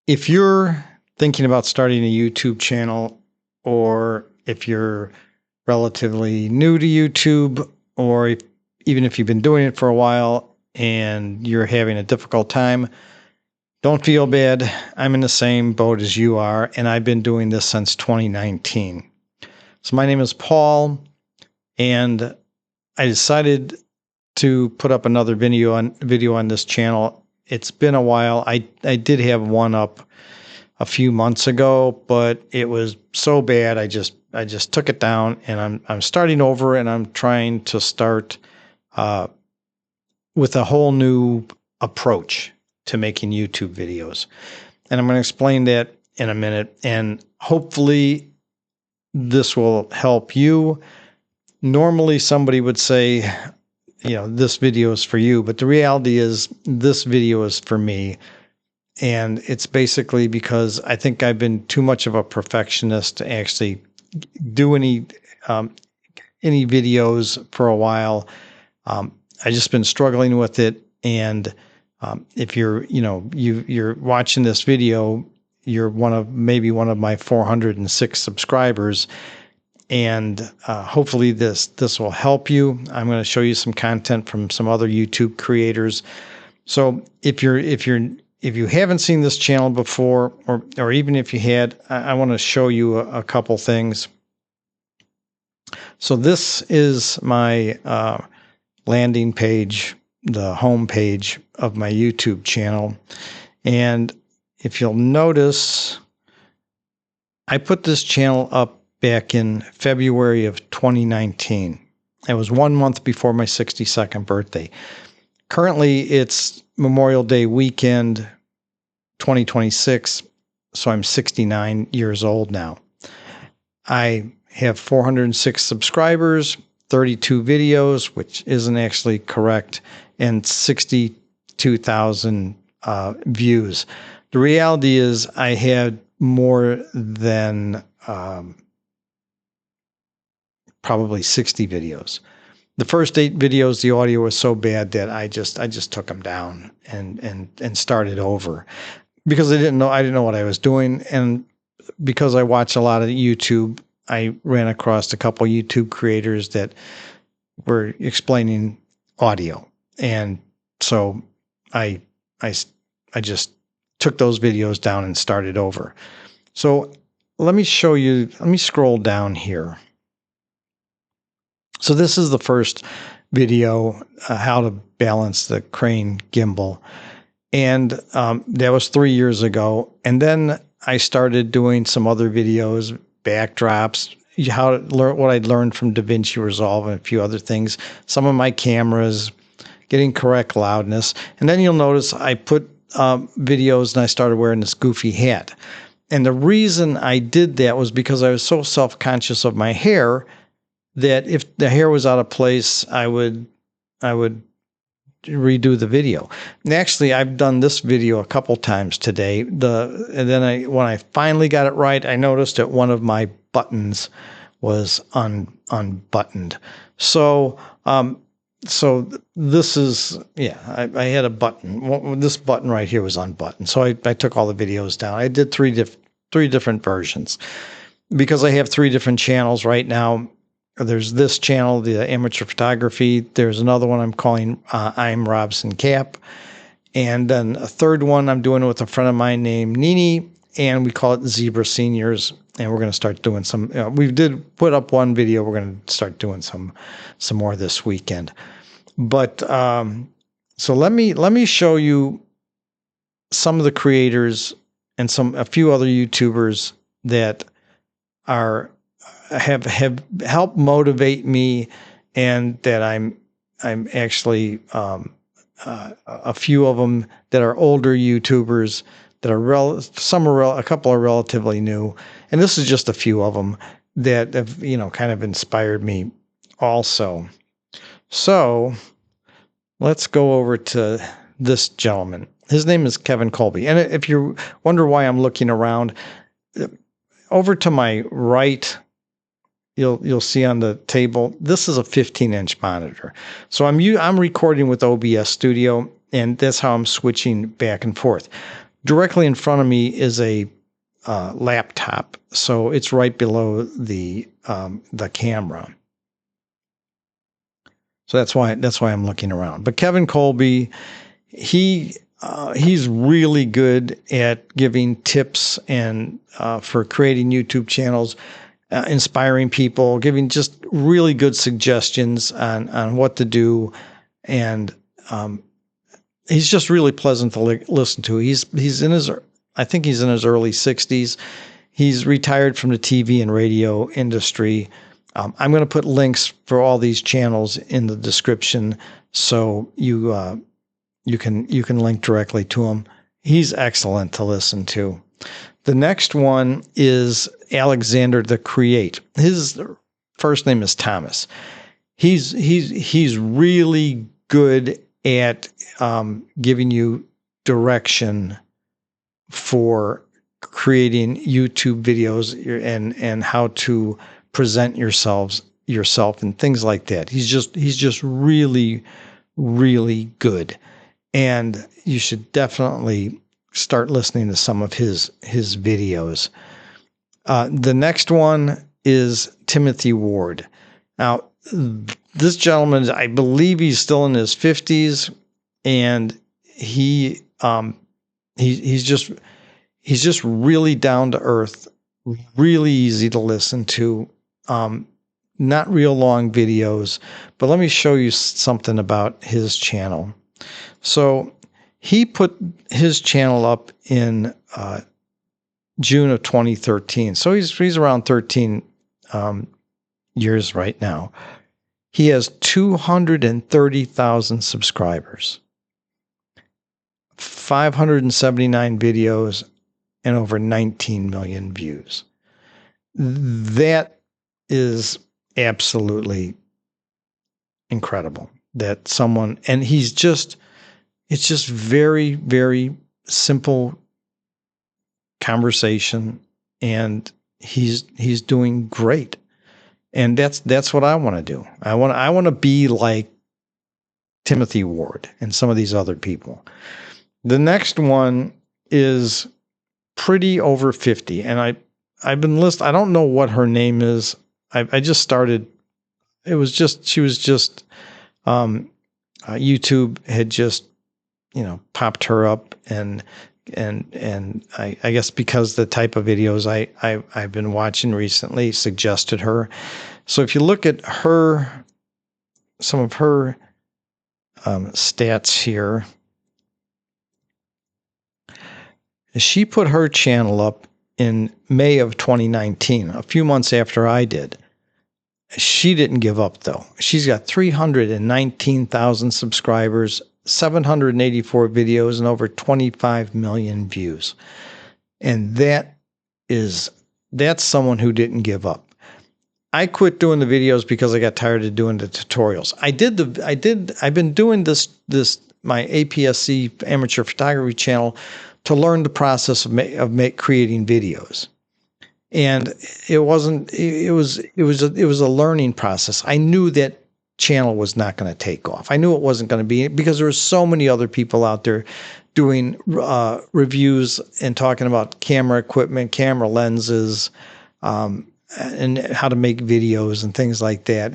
If you're thinking about starting a YouTube channel, or if you're relatively new to YouTube, or even if you've been doing it for a while and you're having a difficult time, don't feel bad. I'm in the same boat as you are, and I've been doing this since 2019. So my name is Paul, and I decided to put up another video on this channel. It's been a while. I did have one up a few months ago, but it was so bad I just took it down, and I'm starting over, and I'm trying to start with a whole new approach to making YouTube videos. And I'm going to explain that in a minute, and hopefully this will help you. Normally somebody would say, this video is for you, but the reality is this video is for me. And it's basically because I think I've been too much of a perfectionist to actually do any videos for a while. I just been struggling with it. And if you're watching this video, you're maybe one of my 406 subscribers. And hopefully this will help you. I'm going to show you some content from some other YouTube creators. So if you haven't seen this channel before, or even if you had, I want to show you a couple things. So this is my landing page, the home page of my YouTube channel. And if you'll notice, I put this channel up back in February of 2019. It was 1 month before my 62nd birthday. Currently, it's Memorial Day weekend, 2026, so I'm 69 years old now. I have 406 subscribers, 32 videos, which isn't actually correct, and 62,000 views. The reality is I had more than probably 60 videos. The first 8 videos, the audio was so bad that I just took them down and started over, because I didn't know what I was doing. And because I watch a lot of YouTube, I ran across a couple YouTube creators that were explaining audio. And so I just took those videos down and started over. So let me scroll down here. So this is the first video, how to balance the crane gimbal. And that was 3 years ago. And then I started doing some other videos, backdrops, how to learn what I'd learned from DaVinci Resolve and a few other things, some of my cameras, getting correct loudness. And then you'll notice I put videos, and I started wearing this goofy hat. And the reason I did that was because I was so self-conscious of my hair that if the hair was out of place, I would redo the video. And actually, I've done this video a couple times today. And then when I finally got it right, I noticed that one of my buttons was unbuttoned. So this is, I had a button. This button right here was unbuttoned. So I took all the videos down. I did three different versions, because I have 3 different channels right now. There's this channel, the amateur photography. There's another one I'm calling I'm Robson Cap. And then a third one I'm doing with a friend of mine named Nini, and we call it Zebra Seniors. And we're going to start doing some, we did put up one video. We're going to start doing some more this weekend. But so let me show you some of the creators and a few other YouTubers that have helped motivate me, and that I'm actually a few of them that are older YouTubers that are a couple are relatively new, and this is just a few of them that have kind of inspired me also. So let's go over to this gentleman. His name is Kevin Colby, and if you wonder why I'm looking around, over to my right, you'll see on the table, this is a 15-inch monitor. So I'm recording with OBS Studio, and that's how I'm switching back and forth. Directly in front of me is a laptop, so it's right below the camera. So that's why I'm looking around. But Kevin Colby, he's really good at giving tips and for creating YouTube channels, inspiring people, giving just really good suggestions on what to do, and he's just really pleasant to listen to. He's in his, I think he's in his early 60s. He's retired from the TV and radio industry. I'm going to put links for all these channels in the description, so you can link directly to him. He's excellent to listen to. The next one is Alexander the Create. His first name is Thomas. He's really good at giving you direction for creating YouTube videos and how to present yourself and things like that. He's just really, really good. And you should definitely start listening to some of his videos. The next one is Timothy Ward. Now, this gentleman, I believe he's still in his 50s, and he's just really down to earth, really easy to listen to. Not real long videos, but let me show you something about his channel. So he put his channel up in June of 2013. So he's around 13 years right now. He has 230,000 subscribers, 579 videos, and over 19 million views. That is absolutely incredible that someone, and it's just very, very simple conversation, and he's doing great. And that's what I want to do. I want to be like Timothy Ward and some of these other people. The next one is Pretty Over 50, and I've been listening. I don't know what her name is. I just started. She was just YouTube had just popped her up, and I guess because the type of videos I've been watching recently suggested her. So if you look at some of her stats here, she put her channel up in May of 2019, a few months after I did. She didn't give up, though. She's got 319,000 subscribers, 784 videos, and over 25 million views. And that's someone who didn't give up. I quit doing the videos because I got tired of doing the tutorials. I've been doing this my APS-C amateur photography channel to learn the process of creating videos. And it was a learning process. I knew that channel was not going to take off. I knew it wasn't going to be, because there were so many other people out there doing reviews and talking about camera equipment, camera lenses, and how to make videos and things like that.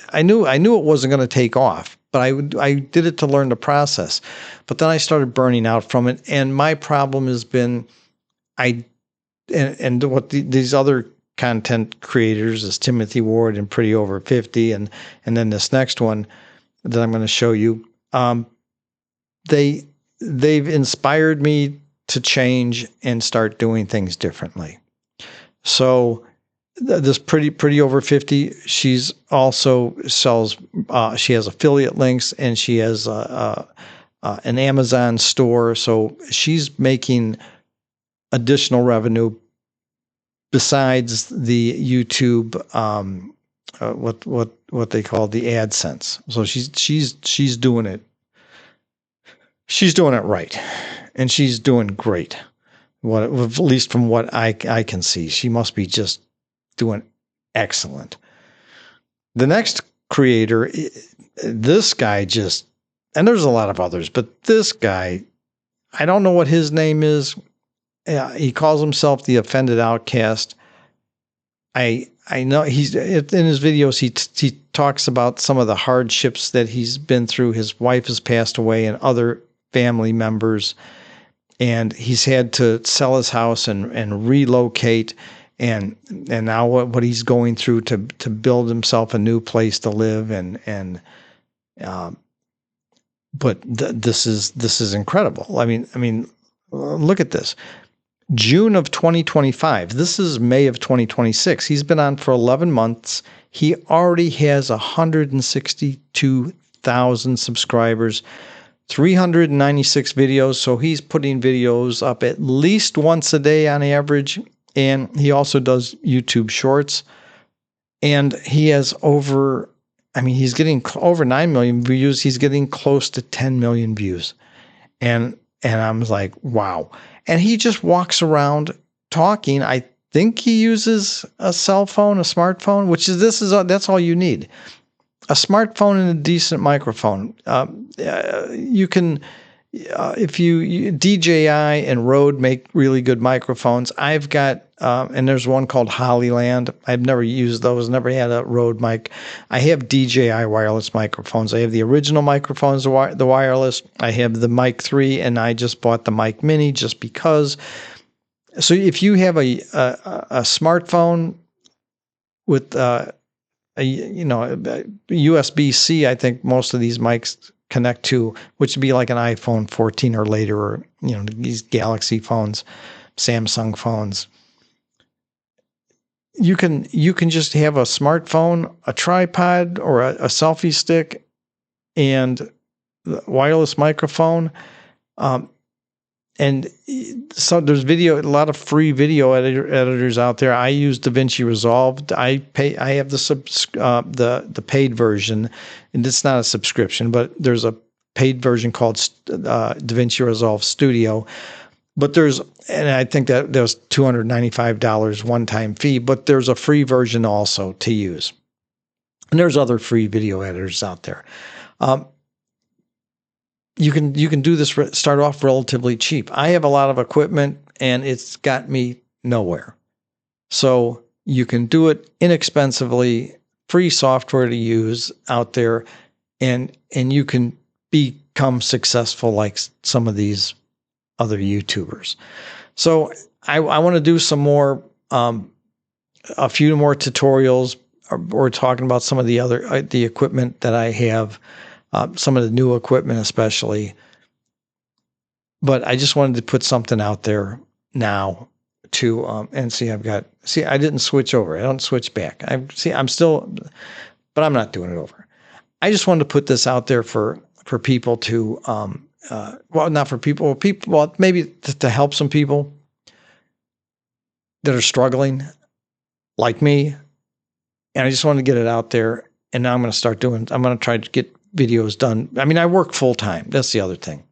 I knew it wasn't going to take off, but I did it to learn the process. But then I started burning out from it, and my problem has been these other content creators is Timothy Ward and Pretty Over 50, and then this next one that I'm going to show you. They've inspired me to change and start doing things differently. So this Pretty Over 50, she's also sells. She has affiliate links, and she has an Amazon store. So she's making additional revenue besides the YouTube, what they call the AdSense. So she's doing it. She's doing it right, and she's doing great. At least from what I can see, she must be just doing excellent. The next creator, this guy and there's a lot of others, but this guy I don't know what his name is. He calls himself the Offended Outcast. I know he's in his videos. He talks about some of the hardships that he's been through. His wife has passed away, and other family members, and he's had to sell his house and relocate, and now what he's going through to build himself a new place to live, but this is incredible. I mean, look at this. June of 2025. This is May of 2026. He's been on for 11 months. He already has 162,000 subscribers, 396 videos. So he's putting videos up at least once a day on average. And he also does YouTube Shorts. And he has he's getting over 9 million views. He's getting close to 10 million views. And I'm like, wow. And he just walks around talking. I think he uses a cell phone, a smartphone, that's all you need. A smartphone and a decent microphone. You can, if you DJI and Rode make really good microphones. I've got, and there's one called Hollyland. I've never used those, never had a Rode mic. I have DJI wireless microphones. I have the original microphones, the wireless. I have the Mic 3, and I just bought the Mic Mini just because. So if you have a smartphone with a USB-C, I think most of these mics connect to, which would be like an iPhone 14 or later, or these Galaxy phones, Samsung phones. You can just have a smartphone, a tripod, or a selfie stick, and the wireless microphone. And so there's a lot of free video editors out there. I use DaVinci Resolve. I have the paid version, and it's not a subscription, but there's a paid version called DaVinci Resolve Studio. But and I think that there's $295 one-time fee, but there's a free version also to use. And there's other free video editors out there. You can do this, start off relatively cheap. I have a lot of equipment, and it's got me nowhere. So you can do it inexpensively, free software to use out there, and you can become successful like some of these other YouTubers. So I want to do some more, a few more tutorials. We're talking about some of the equipment that I have, some of the new equipment especially. But I just wanted to put something out there now to, and see, I didn't switch over. I don't switch back. I'm still, but I'm not doing it over. I just wanted to put this out there for people to, not for people, well, maybe to help some people that are struggling like me. And I just wanted to get it out there. And now I'm going to try to get videos done. I mean, I work full time. That's the other thing.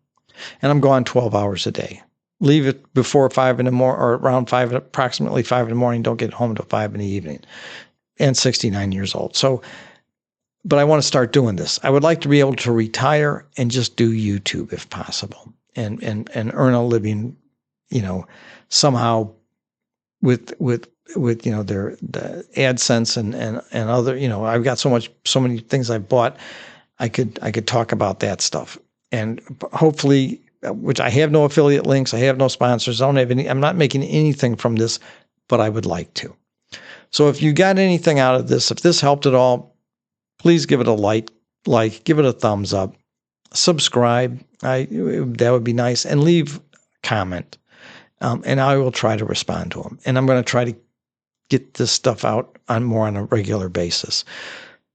And I'm gone 12 hours a day. Leave it before 5 in the morning, or around 5, approximately 5 in the morning. Don't get home until 5 in the evening. And 69 years old. So, but I want to start doing this. I would like to be able to retire and just do YouTube if possible, and earn a living, somehow with the AdSense and other, I've got so many things I've bought. I could talk about that stuff, and hopefully, which I have no affiliate links, I have no sponsors, I don't have any, I'm not making anything from this, but I would like to. So if you got anything out of this, if this helped at all, please give it a like, give it a thumbs up, subscribe. That would be nice, and leave a comment, and I will try to respond to them. And I'm going to try to get this stuff out on a regular basis.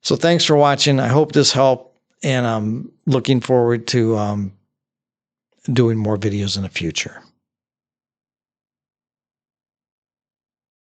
So thanks for watching. I hope this helped, and I'm looking forward to doing more videos in the future.